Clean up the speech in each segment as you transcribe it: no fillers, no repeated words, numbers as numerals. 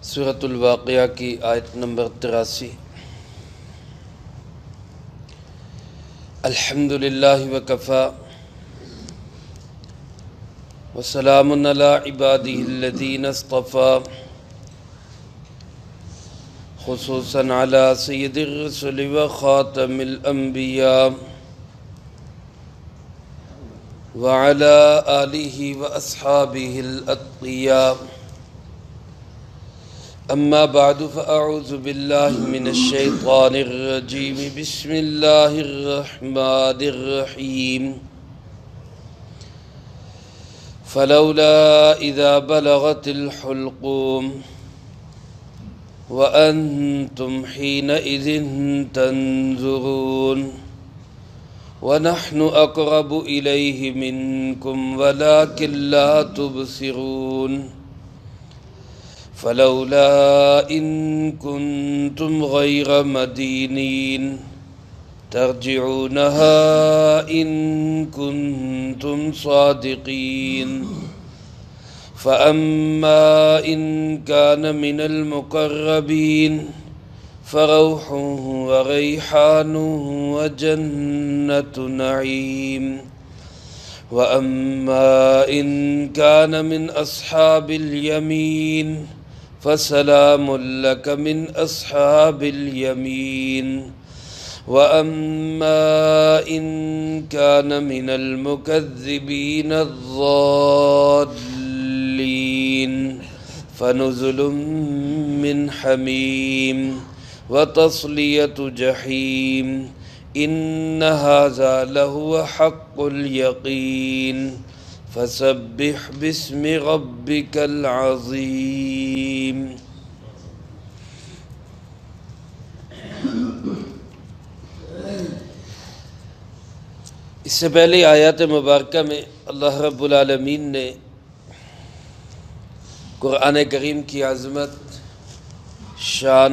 سورۃ الواقعہ کی آیت نمبر 83۔ الحمد للہ وکفی وسلام علی عبادہ الذین اصطفی، خصوصاً علی سید الرسل وخاتم الانبیاء وعلی آلہ واصحابہ الاتقیاء۔ اما بعد فاعوذ باللہ من الشیطان الرجیم، بسم اللہ الرحمن الرحیم۔ فلولا اذا بلغت الحلقوم وانتم حینئذ تنظرون ونحن اقرب الیہ منکم ولکن لا تبصرون۔ فلولا ان کنتم غیر مدینین ترجعونها ان کنتم صادقین۔ فاما ان کان من المقربین فروح وریحان وجنت نعیم۔ واما ان کان من اصحاب الیمین فسلام لک من اصحاب الیمین۔ واما ان کان من المکذبین الضالین فنزل من حمیم وتصلیۃ جحیم۔ ان ھذا لہو حق الیقین فسبح باسم ربک العظیم۔ اس سے پہلے آیات مبارکہ میں اللہ رب العالمین نے قرآن کریم کی عظمت، شان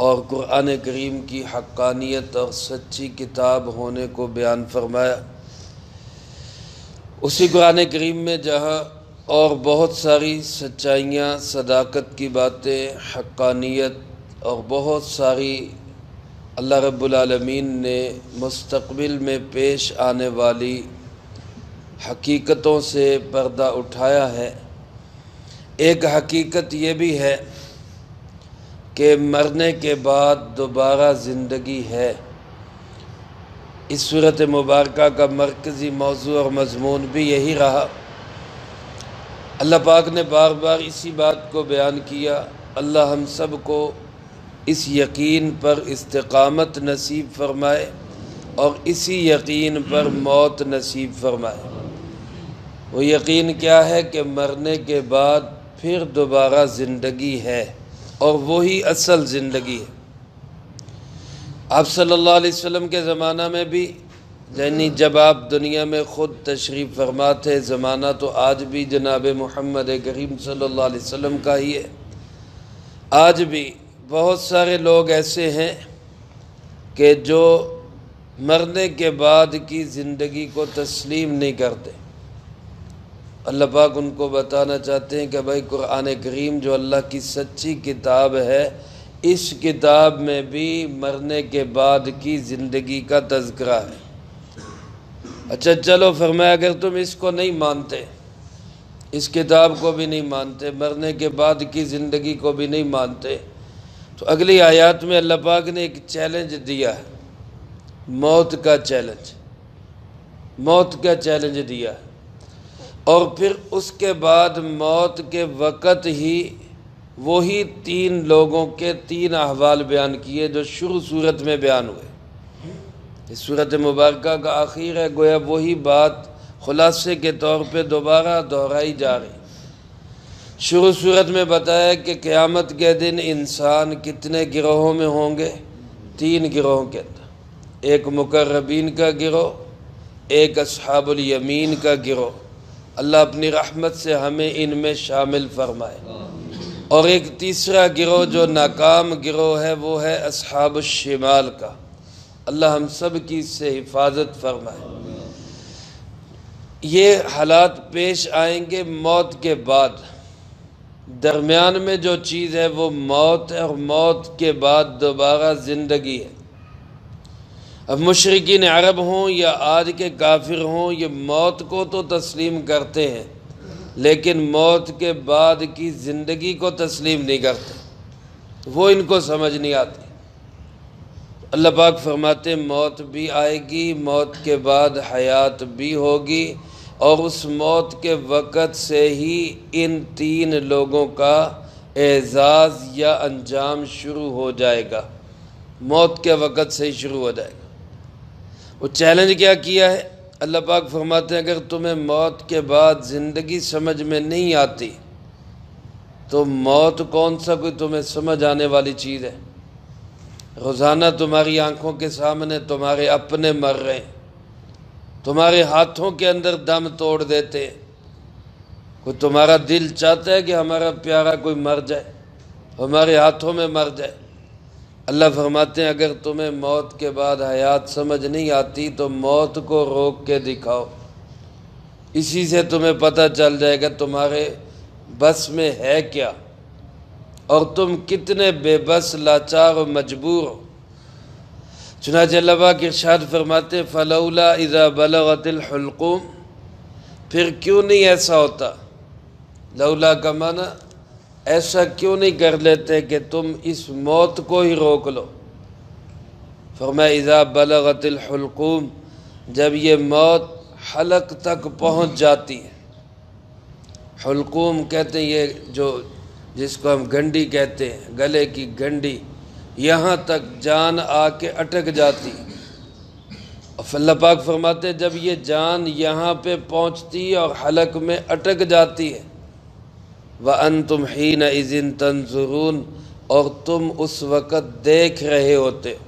اور قرآن کریم کی حقانیت اور سچی کتاب ہونے کو بیان فرمایا۔ اسی قرآن کریم میں جہاں اور بہت ساری سچائیاں، صداقت کی باتیں، حقانیت اور بہت ساری اللہ رب العالمین نے مستقبل میں پیش آنے والی حقیقتوں سے پردہ اٹھایا ہے، ایک حقیقت یہ بھی ہے کہ مرنے کے بعد دوبارہ زندگی ہے۔ اس صورت مبارکہ کا مرکزی موضوع اور مضمون بھی یہی رہا۔ اللہ پاک نے بار بار اسی بات کو بیان کیا۔ اللہ ہم سب کو اس یقین پر استقامت نصیب فرمائے اور اسی یقین پر موت نصیب فرمائے۔ وہ یقین کیا ہے کہ مرنے کے بعد پھر دوبارہ زندگی ہے، اور وہی اصل زندگی ہے۔ آپ صلی اللہ علیہ وسلم کے زمانہ میں بھی، یعنی جب آپ دنیا میں خود تشریف فرما تھے، زمانہ تو آج بھی جناب محمد کریم صلی اللہ علیہ وسلم کا ہی ہے، آج بھی بہت سارے لوگ ایسے ہیں کہ جو مرنے کے بعد کی زندگی کو تسلیم نہیں کرتے۔ اللہ پاک ان کو بتانا چاہتے ہیں کہ بھائی قرآن کریم جو اللہ کی سچی کتاب ہے، اس کتاب میں بھی مرنے کے بعد کی زندگی کا تذکرہ ہے۔ اچھا چلو، فرمایا اگر تم اس کو نہیں مانتے، اس کتاب کو بھی نہیں مانتے، مرنے کے بعد کی زندگی کو بھی نہیں مانتے، تو اگلی آیات میں اللہ پاک نے ایک چیلنج دیا ہے، موت کا چیلنج، موت کا چیلنج دیا ہے۔ اور پھر اس کے بعد موت کے وقت ہی وہی تین لوگوں کے تین احوال بیان کیے جو شروع صورت میں بیان ہوئے۔ اس صورت مبارکہ کا آخر ہے، گویا وہی بات خلاصے کے طور پہ دوبارہ دہرائی جا رہی۔ شروع صورت میں بتایا کہ قیامت کے دن انسان کتنے گروہوں میں ہوں گے؟ تین گروہوں کے اندر، ایک مقربین کا گروہ، ایک اصحاب الیمین کا گروہ، اللہ اپنی رحمت سے ہمیں ان میں شامل فرمائے، اور ایک تیسرا گروہ جو ناکام گروہ ہے وہ ہے اصحاب الشمال کا، اللہ ہم سب کی اس سے حفاظت فرمائے۔ یہ حالات پیش آئیں گے موت کے بعد، درمیان میں جو چیز ہے وہ موت ہے، اور موت کے بعد دوبارہ زندگی ہے۔ اب مشرکین عرب ہوں یا آج کے کافر ہوں، یہ موت کو تو تسلیم کرتے ہیں لیکن موت کے بعد کی زندگی کو تسلیم نہیں کرتے، وہ ان کو سمجھ نہیں آتی۔ اللہ پاک فرماتے ہیں موت بھی آئے گی، موت کے بعد حیات بھی ہوگی، اور اس موت کے وقت سے ہی ان تین لوگوں کا اعزاز یا انجام شروع ہو جائے گا۔ موت کے وقت سے ہی شروع ہو جائے گا۔ وہ چیلنج کیا ہے؟ اللہ پاک فرماتے ہیں اگر تمہیں موت کے بعد زندگی سمجھ میں نہیں آتی تو موت کون سا کوئی تمہیں سمجھ آنے والی چیز ہے؟ روزانہ تمہاری آنکھوں کے سامنے تمہارے اپنے مر رہے ہیں، تمہارے ہاتھوں کے اندر دم توڑ دیتے ہیں۔ کوئی تمہارا دل چاہتا ہے کہ ہمارا پیارا کوئی مر جائے، ہمارے ہاتھوں میں مر جائے؟ اللہ فرماتے ہیں اگر تمہیں موت کے بعد حیات سمجھ نہیں آتی تو موت کو روک کے دکھاؤ، اسی سے تمہیں پتہ چل جائے گا تمہارے بس میں ہے کیا، اور تم کتنے بے بس، لاچار و مجبور ہو۔ چنانچہ اللہ پاک ارشاد فرماتے فلولا اذا بلغت الحلقوم، پھر کیوں نہیں ایسا ہوتا؟ لولا کا معنی ایسا کیوں نہیں کر لیتے کہ تم اس موت کو ہی روک لو؟ فرمایا اذا بلغت الحلقوم، جب یہ موت حلق تک پہنچ جاتی ہے۔ حلقوم کہتے ہیں یہ جس کو ہم گھنٹی کہتے ہیں، گلے کی گھنٹی، یہاں تک جان آ کے اٹک جاتی۔ اور اللہ پاک فرماتے جب یہ جان یہاں پہ پہنچتی اور حلق میں اٹک جاتی ہے، وَأَنْتُمْ حِينَئِذٍ تَنْظُرُونَ، اور تم اس وقت دیکھ رہے ہوتے ہو۔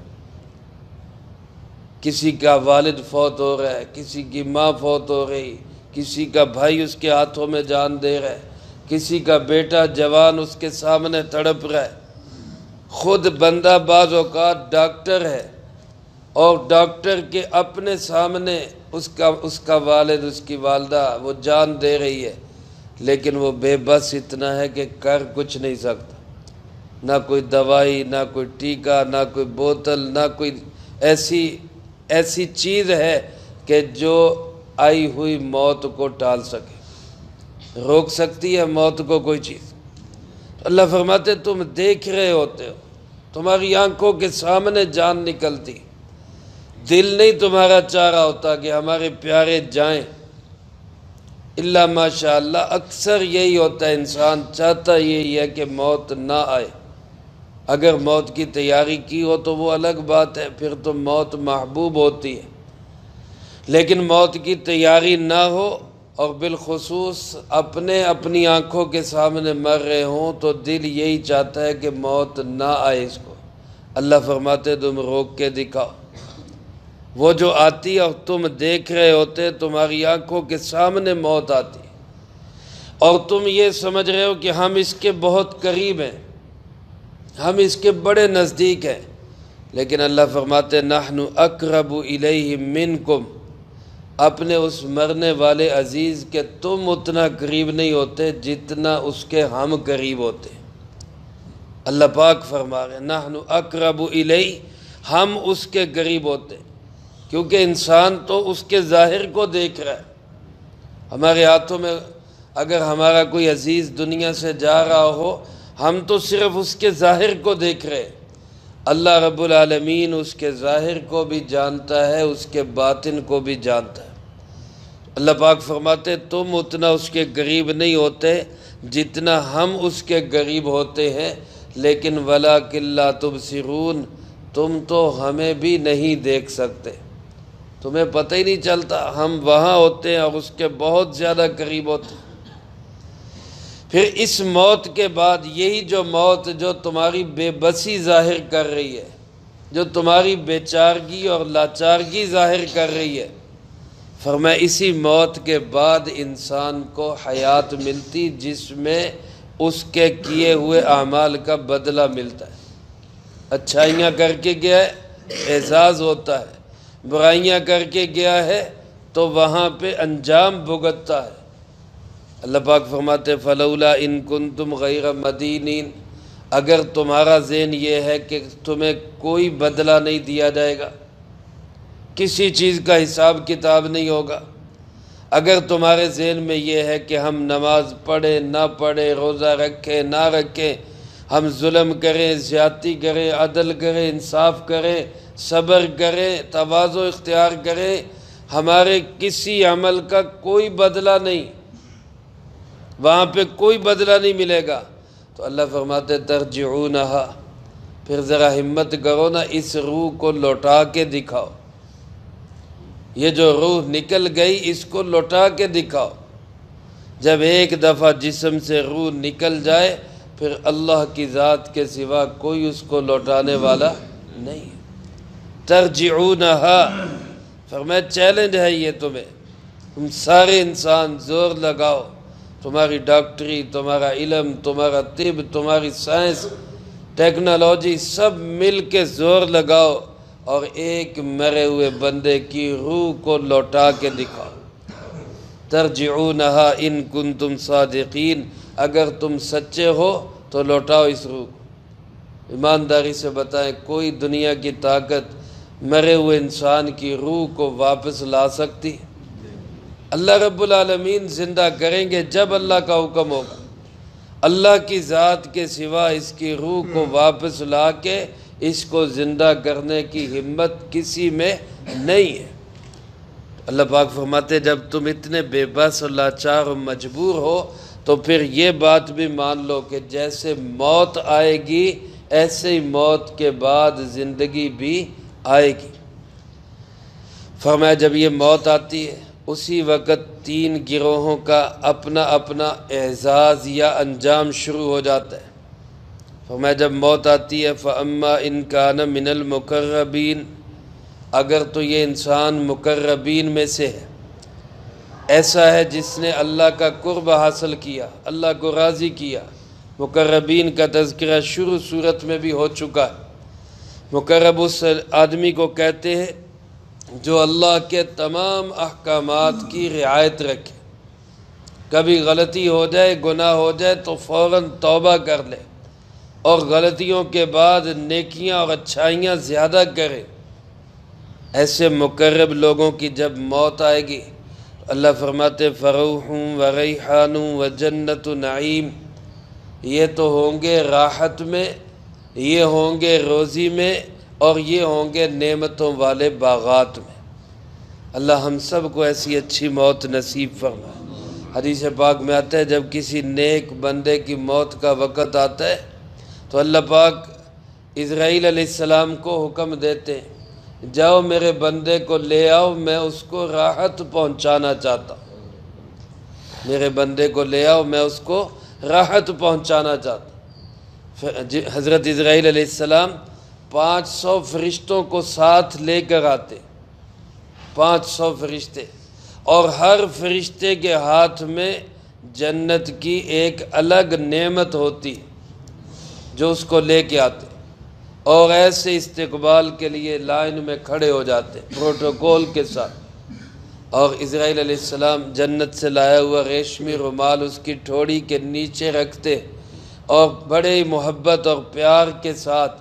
کسی کا والد فوت ہو رہا ہے، کسی کی ماں فوت ہو رہی، کسی کا بھائی اس کے ہاتھوں میں جان دے رہا ہے، کسی کا بیٹا جوان اس کے سامنے تڑپ رہا ہے۔ خود بندہ بعض اوقات ڈاکٹر ہے اور ڈاکٹر کے اپنے سامنے اس کا والد، اس کی والدہ وہ جان دے رہی ہے، لیکن وہ بے بس اتنا ہے کہ کر کچھ نہیں سکتا، نہ کوئی دوائی، نہ کوئی ٹیکہ، نہ کوئی بوتل، نہ کوئی ایسی چیز ہے کہ جو آئی ہوئی موت کو ٹال سکے، روک سکتی ہے موت کو کوئی چیز؟ اللہ فرماتے تم دیکھ رہے ہوتے ہو، تمہاری آنکھوں کے سامنے جان نکلتی، دل نہیں تمہارا چاہ رہا ہوتا کہ ہمارے پیارے جائیں، الا ماشاء اللہ اکثر یہی ہوتا ہے، انسان چاہتا یہی ہے کہ موت نہ آئے۔ اگر موت کی تیاری کی ہو تو وہ الگ بات ہے، پھر تو موت محبوب ہوتی ہے، لیکن موت کی تیاری نہ ہو اور بالخصوص اپنی آنکھوں کے سامنے مر رہے ہوں تو دل یہی چاہتا ہے کہ موت نہ آئے اس کو۔ اللہ فرماتے تم روک کے دکھاؤ، وہ جو آتی اور تم دیکھ رہے ہوتے، تمہاری آنکھوں کے سامنے موت آتی اور تم یہ سمجھ رہے ہو کہ ہم اس کے بہت قریب ہیں، ہم اس کے بڑے نزدیک ہیں، لیکن اللہ فرماتے نحن اقرب الیہ منکم، اپنے اس مرنے والے عزیز کے تم اتنا قریب نہیں ہوتے جتنا اس کے ہم قریب ہوتے۔ اللہ پاک فرما رہے نحن اقرب الیہ، ہم اس کے قریب ہوتے، کیونکہ انسان تو اس کے ظاہر کو دیکھ رہا ہے۔ ہمارے ہاتھوں میں اگر ہمارا کوئی عزیز دنیا سے جا رہا ہو، ہم تو صرف اس کے ظاہر کو دیکھ رہے ہیں، اللہ رب العالمین اس کے ظاہر کو بھی جانتا ہے، اس کے باطن کو بھی جانتا ہے۔ اللہ پاک فرماتے تم اتنا اس کے قریب نہیں ہوتے جتنا ہم اس کے قریب ہوتے ہیں، لیکن وَلَٰكِن لَا تُبْصِرُونَ، تم تو ہمیں بھی نہیں دیکھ سکتے، تمہیں پتہ ہی نہیں چلتا، ہم وہاں ہوتے ہیں اور اس کے بہت زیادہ قریب ہوتے ہیں۔ پھر اس موت کے بعد یہی جو موت جو تمہاری بے بسی ظاہر کر رہی ہے، جو تمہاری بے چارگی اور لاچارگی ظاہر کر رہی ہے، فرمایا اسی موت کے بعد انسان کو حیات ملتی جس میں اس کے کیے ہوئے اعمال کا بدلہ ملتا ہے۔ اچھائیاں کر کے گیا ہے اعزاز ہوتا ہے، برائیاں کر کے گیا ہے تو وہاں پہ انجام بھگتتا ہے۔ اللہ پاک فرماتے فلولا ان کنتم غیر مدینین، اگر تمہارا ذہن یہ ہے کہ تمہیں کوئی بدلہ نہیں دیا جائے گا، کسی چیز کا حساب کتاب نہیں ہوگا، اگر تمہارے ذہن میں یہ ہے کہ ہم نماز پڑھیں نہ پڑھیں، روزہ رکھیں نہ رکھیں، ہم ظلم کریں، زیادتی کریں، عدل کریں، انصاف کریں، صبر کریں، تواضع اختیار کریں، ہمارے کسی عمل کا کوئی بدلہ نہیں، وہاں پہ کوئی بدلہ نہیں ملے گا، تو اللہ فرماتے ترجعونہا، پھر ذرا ہمت کرو نا، اس روح کو لوٹا کے دکھاؤ، یہ جو روح نکل گئی اس کو لوٹا کے دکھاؤ۔ جب ایک دفعہ جسم سے روح نکل جائے پھر اللہ کی ذات کے سوا کوئی اس کو لوٹانے والا نہیں۔ ترجعونہا، فرمایا چیلنج ہے یہ تمہیں، تم سارے انسان زور لگاؤ، تمہاری ڈاکٹری، تمہارا علم، تمہارا طب، تمہاری سائنس، ٹیکنالوجی، سب مل کے زور لگاؤ اور ایک مرے ہوئے بندے کی روح کو لوٹا کے دکھاؤ۔ ترجعونہا ان کنتم صادقین، اگر تم سچے ہو تو لوٹاؤ اس روح کو۔ ایمانداری سے بتائیں، کوئی دنیا کی طاقت مرے ہوئے انسان کی روح کو واپس لا سکتی؟ اللہ رب العالمین زندہ کریں گے جب اللہ کا حکم ہوگا، اللہ کی ذات کے سوا اس کی روح کو واپس لا کے اس کو زندہ کرنے کی ہمت کسی میں نہیں ہے۔ اللہ پاک فرماتے جب تم اتنے بے بس اور لاچار و مجبور ہو تو پھر یہ بات بھی مان لو کہ جیسے موت آئے گی ایسے ہی موت کے بعد زندگی بھی آئے گی۔ فرمایا جب یہ موت آتی ہے اسی وقت تین گروہوں کا اپنا اپنا اعزاز یا انجام شروع ہو جاتا ہے۔ فرمایا جب موت آتی ہے فَأَمَّا إِن كَانَ مِنَ الْمُقَرَّبِينَ، اگر تو یہ انسان مقربین میں سے ہے، ایسا ہے جس نے اللہ کا قرب حاصل کیا، اللہ کو راضی کیا۔ مقربین کا تذکرہ شروع صورت میں بھی ہو چکا ہے۔ مقرب اس آدمی کو کہتے ہیں جو اللہ کے تمام احکامات کی رعایت رکھے، کبھی غلطی ہو جائے، گناہ ہو جائے تو فوراً توبہ کر لے اور غلطیوں کے بعد نیکیاں اور اچھائیاں زیادہ کرے۔ ایسے مقرب لوگوں کی جب موت آئے گی تو اللہ فرماتے فروح و ریحان و جنت نعیم، یہ تو ہوں گے راحت میں، یہ ہوں گے روزی میں، اور یہ ہوں گے نعمتوں والے باغات میں۔ اللہ ہم سب کو ایسی اچھی موت نصیب فرمائے۔ حدیث پاک میں آتا ہے جب کسی نیک بندے کی موت کا وقت آتا ہے تو اللہ پاک اسرائیل علیہ السلام کو حکم دیتے ہیں جاؤ میرے بندے کو لے آؤ، میں اس کو راحت پہنچانا چاہتا ہوں، میرے بندے کو لے آؤ، میں اس کو راحت پہنچانا چاہتا ہوں۔ حضرت اسرائیل علیہ السلام 500 فرشتوں کو ساتھ لے کر آتے، 500 فرشتے، اور ہر فرشتے کے ہاتھ میں جنت کی ایک الگ نعمت ہوتی جو اس کو لے کے آتے، اور ایسے استقبال کے لیے لائن میں کھڑے ہو جاتے پروٹوکول کے ساتھ، اور اسرائیل علیہ السلام جنت سے لایا ہوا ریشمی رومال اس کی ٹھوڑی کے نیچے رکھتے اور بڑے ہی محبت اور پیار کے ساتھ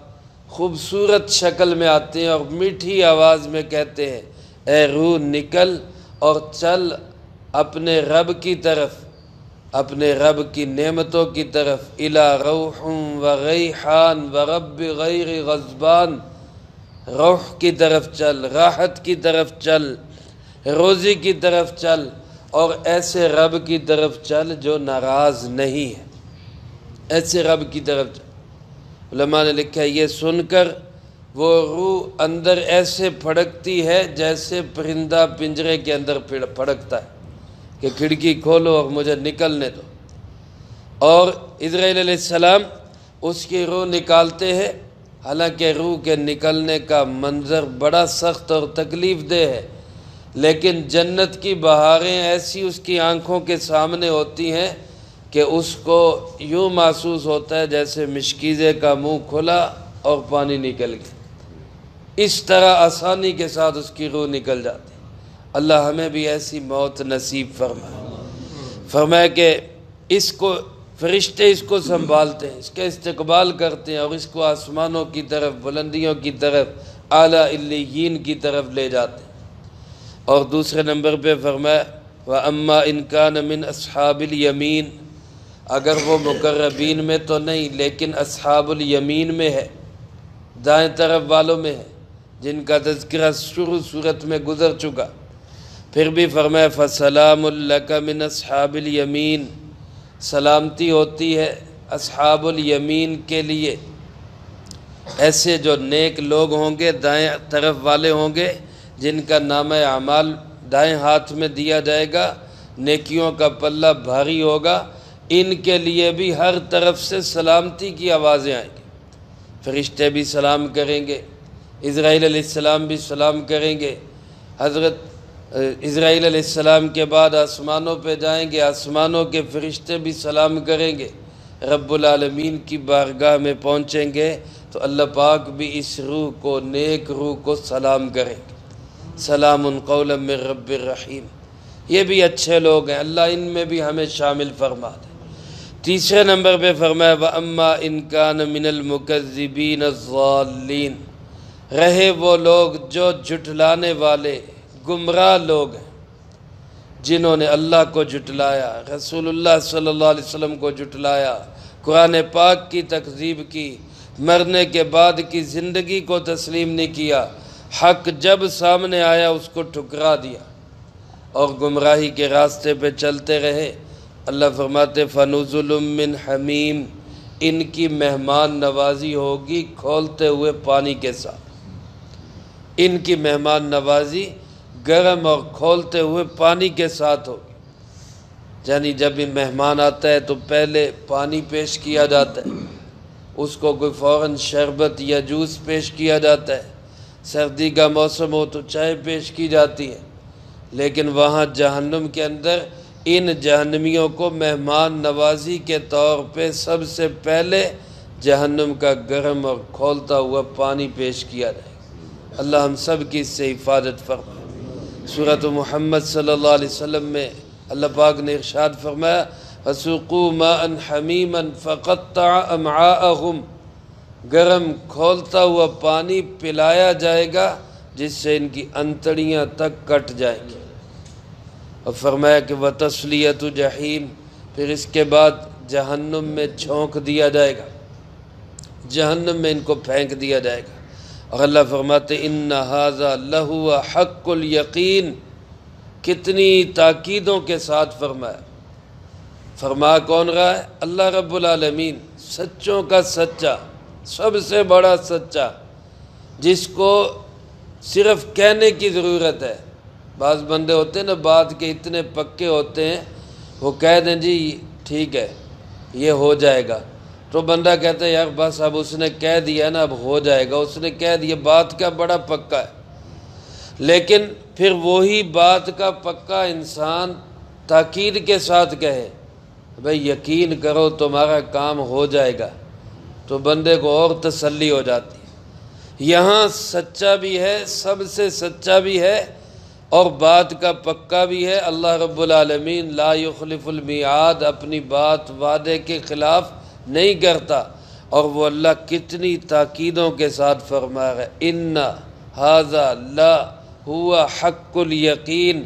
خوبصورت شکل میں آتے ہیں اور میٹھی آواز میں کہتے ہیں اے روح نکل اور چل اپنے رب کی طرف، اپنے رب کی نعمتوں کی طرف، الی روح و ریحان و رب غیر غضبان، روح کی طرف چل، راحت کی طرف چل، روزی کی طرف چل، اور ایسے رب کی طرف چل جو ناراض نہیں ہے، ایسے رب کی طرف چل۔ علماء نے لکھا ہے یہ سن کر وہ روح اندر ایسے پھڑکتی ہے جیسے پرندہ پنجرے کے اندر پھڑکتا ہے کہ کھڑکی کھولو اور مجھے نکلنے دو، اور اسرائیل علیہ السلام اس کی روح نکالتے ہیں۔ حالانکہ روح کے نکلنے کا منظر بڑا سخت اور تکلیف دہ ہے، لیکن جنت کی بہاریں ایسی اس کی آنکھوں کے سامنے ہوتی ہیں کہ اس کو یوں محسوس ہوتا ہے جیسے مشکیزے کا منہ کھلا اور پانی نکل گیا، اس طرح آسانی کے ساتھ اس کی روح نکل جاتی۔ اللہ ہمیں بھی ایسی موت نصیب فرمائے۔ فرمایا کہ اس کو فرشتے اس کو سنبھالتے ہیں، اس کا استقبال کرتے ہیں اور اس کو آسمانوں کی طرف، بلندیوں کی طرف، اعلیٰ علیین کی طرف لے جاتے ہیں۔ اور دوسرے نمبر پہ فرمایا وَأَمَّا إِن كَانَ مِنْ أَصْحَابِ الْيَمِينَ، اگر وہ مقربین میں تو نہیں لیکن اصحاب الیمین میں ہے، دائیں طرف والوں میں ہے، جن کا تذکرہ شروع صورت میں گزر چکا۔ پھر بھی فرمایا فَسَلَامٌ لَكَ مِنْ أَصْحَابِ الْيَمِينَ، سلامتی ہوتی ہے اصحاب الیمین کے لیے، ایسے جو نیک لوگ ہوں گے، دائیں طرف والے ہوں گے، جن کا نامہ اعمال دائیں ہاتھ میں دیا جائے گا، نیکیوں کا پلہ بھاری ہوگا، ان کے لیے بھی ہر طرف سے سلامتی کی آوازیں آئیں گی۔ فرشتے بھی سلام کریں گے، اسرائیل علیہ السلام بھی سلام کریں گے، حضرت اسرائیل علیہ السلام کے بعد آسمانوں پہ جائیں گے، آسمانوں کے فرشتے بھی سلام کریں گے، رب العالمین کی بارگاہ میں پہنچیں گے تو اللہ پاک بھی اس روح کو، نیک روح کو سلام کریں گے، سلام قولا من رب الرحیم۔ یہ بھی اچھے لوگ ہیں، اللہ ان میں بھی ہمیں شامل فرما دے۔ تیسرے نمبر پہ فرمایا وَأَمَّا إِن كَانَ مِنَ الْمُكَذِّبِينَ الضَّالِّينَ، رہے وہ لوگ جو جھٹلانے والے گمراہ لوگ ہیں، جنہوں نے اللہ کو جھٹلایا، رسول اللہ صلی اللہ علیہ وسلم کو جھٹلایا، قرآن پاک کی تکذیب کی، مرنے کے بعد کی زندگی کو تسلیم نہیں کیا، حق جب سامنے آیا اس کو ٹھکرا دیا اور گمراہی کے راستے پہ چلتے رہے۔ اللہ فرماتے فَنُزُلٌ مِّنْ حَمِيمٍ، ان کی مہمان نوازی ہوگی کھولتے ہوئے پانی کے ساتھ، ان کی مہمان نوازی گرم اور کھولتے ہوئے پانی کے ساتھ ہوگی۔ یعنی جب بھی مہمان آتا ہے تو پہلے پانی پیش کیا جاتا ہے، اس کو کوئی فوراً شربت یا جوس پیش کیا جاتا ہے، سردی کا موسم ہو تو چائے پیش کی جاتی ہے، لیکن وہاں جہنم کے اندر ان جہنمیوں کو مہمان نوازی کے طور پہ سب سے پہلے جہنم کا گرم اور کھولتا ہوا پانی پیش کیا جائے گا۔ اللہ ہم سب کی اس سے حفاظت فرمائے۔ سورۃ محمد صلی اللہ علیہ وسلم میں اللہ پاک نے ارشاد فرمایا فَسُقُوا مَاءً حَمِيمًا فَقَطَّعَ أَمْعَاءَهُمْ، گرم کھولتا ہوا پانی پلایا جائے گا جس سے ان کی انتڑیاں تک کٹ جائیں گی۔ اور فرمایا کہ وَتَصْلِيَةُ جَحِيمٍ، پھر اس کے بعد جہنم میں جھونک دیا جائے گا، جہنم میں ان کو پھینک دیا جائے گا۔ اور اللہ فرماتے اِنَّ هَذَا لَهُوَ حَقُّ الْيَقِينِ، کتنی تاکیدوں کے ساتھ فرمایا۔ فرما کون رہا ہے؟ اللہ رب العالمین، سچوں کا سچا، سب سے بڑا سچا، جس کو صرف کہنے کی ضرورت ہے۔ بعض بندے ہوتے ہیں نا بات کے اتنے پکے ہوتے ہیں، وہ کہہ دیں جی ٹھیک ہے یہ ہو جائے گا، تو بندہ کہتا ہے یار بس اب اس نے کہہ دیا نا اب ہو جائے گا، اس نے کہہ دیا، بات کا بڑا پکا ہے۔ لیکن پھر وہی بات کا پکا انسان تاکید کے ساتھ کہے بھئی یقین کرو تمہارا کام ہو جائے گا، تو بندے کو اور تسلی ہو جاتی ہے۔ یہاں سچا بھی ہے، سب سے سچا بھی ہے اور بات کا پکا بھی ہے۔ اللہ رب العالمین لا یخلف المیعاد، اپنی بات وعدے کے خلاف نہیں کرتا، اور وہ اللہ کتنی تاکیدوں کے ساتھ فرما رہا ہے اِنَّ هَذَا لَهُوَ حَقُّ الْيَقِينِ،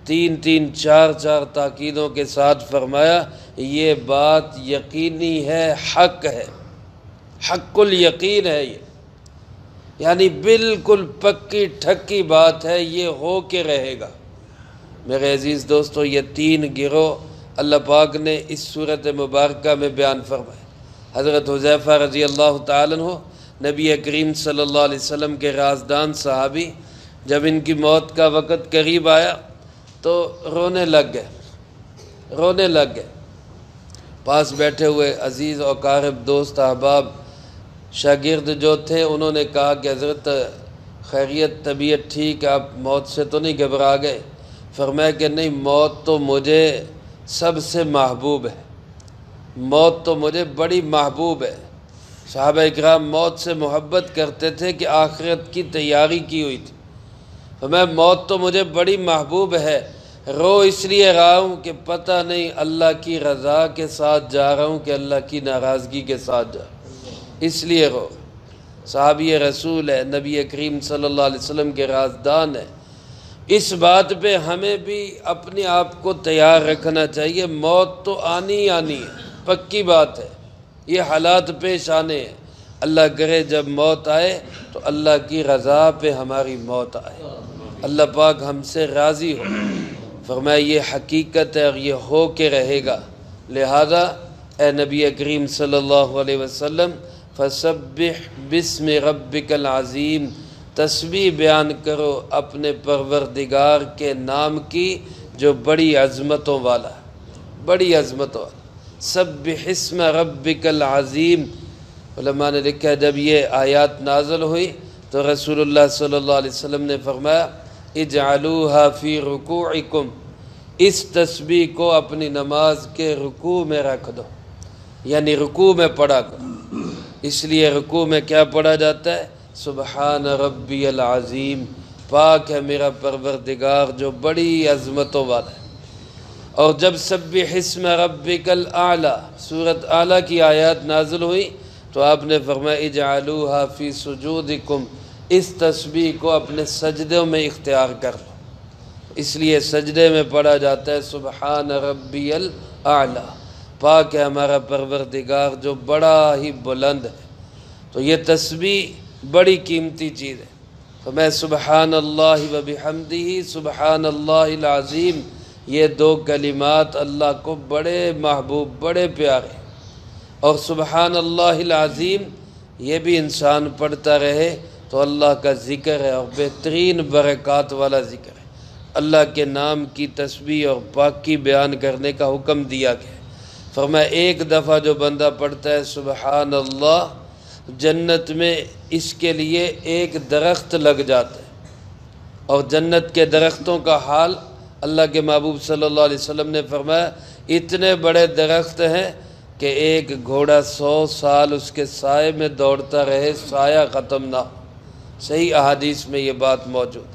تین چار تاکیدوں کے ساتھ فرمایا یہ بات یقینی ہے، حق ہے، حق الیقین ہے، یہ یعنی بالکل پکی ٹھکی بات ہے، یہ ہو کے رہے گا۔ میرے عزیز دوستو، یہ تین گروہ اللہ پاک نے اس صورت مبارکہ میں بیان فرمائے۔ حضرت حذیفہ رضی اللہ تعالیٰ عنہ نبی کریم صلی اللہ علیہ وسلم کے رازدان صحابی، جب ان کی موت کا وقت قریب آیا تو رونے لگ گئے۔ پاس بیٹھے ہوئے عزیز و اقارب، دوست، احباب، شاگرد جو تھے، انہوں نے کہا کہ حضرت خیریت، طبیعت ٹھیک، آپ موت سے تو نہیں گھبرا گئے؟ فرمایا کہ نہیں، موت تو مجھے سب سے محبوب ہے، موت تو مجھے بڑی محبوب ہے۔ صحابہ اکرام موت سے محبت کرتے تھے کہ آخرت کی تیاری کی ہوئی تھی۔ فرمایا موت تو مجھے بڑی محبوب ہے، رو اس لیے رہا ہوں کہ پتہ نہیں اللہ کی رضا کے ساتھ جا رہا ہوں کہ اللہ کی ناراضگی کے ساتھ جا رہا ہوں، اس لیے رو۔ صحابی رسول ہے، نبی کریم صلی اللہ علیہ وسلم کے رازدان ہے، اس بات پہ ہمیں بھی اپنے آپ کو تیار رکھنا چاہیے۔ موت تو آنی ہی آنی ہے، پکی بات ہے، یہ حالات پیش آنے ہیں۔ اللہ کرے جب موت آئے تو اللہ کی رضا پہ ہماری موت آئے، اللہ پاک ہم سے راضی ہو۔ فرمایا یہ حقیقت ہے اور یہ ہو کے رہے گا، لہذا اے نبی کریم صلی اللہ علیہ وسلم فسبح بسم ربک العظیم، تسبیح بیان کرو اپنے پروردگار کے نام کی جو بڑی عظمتوں والا ہے، بڑی عظمتوں والا۔ سبح اسم ربک العظیم، علماء نے لکھا ہے جب یہ آیات نازل ہوئی تو رسول اللہ صلی اللہ علیہ وسلم نے فرمایا اجعلوها فی رکوعکم، اس تسبیح کو اپنی نماز کے رکوع میں رکھ دو، یعنی رکوع میں پڑھا کرو۔ اس لیے رکوع میں کیا پڑھا جاتا ہے؟ سبحان ربی العظیم، پاک ہے میرا پروردگار جو بڑی عظمتوں والا ہے۔ اور جب سبح اسم ربک الاعلی، سورۃ اعلیٰ کی آیات نازل ہوئی تو آپ نے فرمایا اجعلوها فی سجودکم، اس تسبیح کو اپنے سجدوں میں اختیار کر لو۔ اس لیے سجدے میں پڑھا جاتا ہے سبحان ربی الاعلی، پاک ہے ہمارا پروردگار جو بڑا ہی بلند ہے۔ تو یہ تسبیح بڑی قیمتی چیز ہے۔ تو میں سبحان اللہ و بحمدہ سبحان اللہ العظیم، یہ دو کلمات اللہ کو بڑے محبوب، بڑے پیارے۔ اور سبحان اللہ العظیم یہ بھی انسان پڑھتا رہے تو اللہ کا ذکر ہے اور بہترین برکات والا ذکر ہے۔ اللہ کے نام کی تسبیح اور پاکی بیان کرنے کا حکم دیا گیا۔ فرمایا ایک دفعہ جو بندہ پڑھتا ہے سبحان اللہ، جنت میں اس کے لیے ایک درخت لگ جاتا ہے۔ اور جنت کے درختوں کا حال اللہ کے محبوب صلی اللہ علیہ وسلم نے فرمایا اتنے بڑے درخت ہیں کہ ایک گھوڑا 100 سال اس کے سائے میں دوڑتا رہے، سایہ ختم نہ ہو۔ صحیح احادیث میں یہ بات موجود ہے۔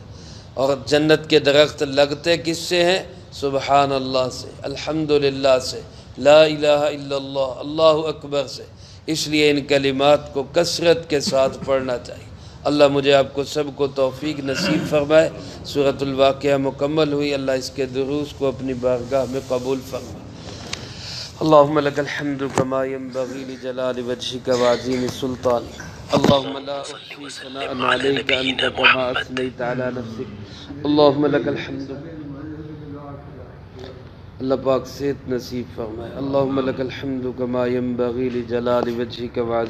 اور جنت کے درخت لگتے کس سے ہیں؟ سبحان اللہ سے، الحمدللہ سے، لا الہ الا اللہ، اللہ اکبر سے۔ اس لیے ان کلمات کو کثرت کے ساتھ پڑھنا چاہیے۔ اللہ مجھے آپ کو سب کو توفیق نصیب فرمائے۔ سورۃ الواقعہ مکمل ہوئی، اللہ اس کے دروس کو اپنی بارگاہ میں قبول فرمائے۔ اللہم لک الحمد کما ینبغی لجلال وجہک وعظیم سلطانک، اللہم لا احصی ثناء علیک انت کما اثنیت علی نفسک، اللہم لک الحمد۔ اللہ پاک صحت نصیب فرمائے۔ اللہم لک الحمد کما ینبغی لجلال وجہک وعظیم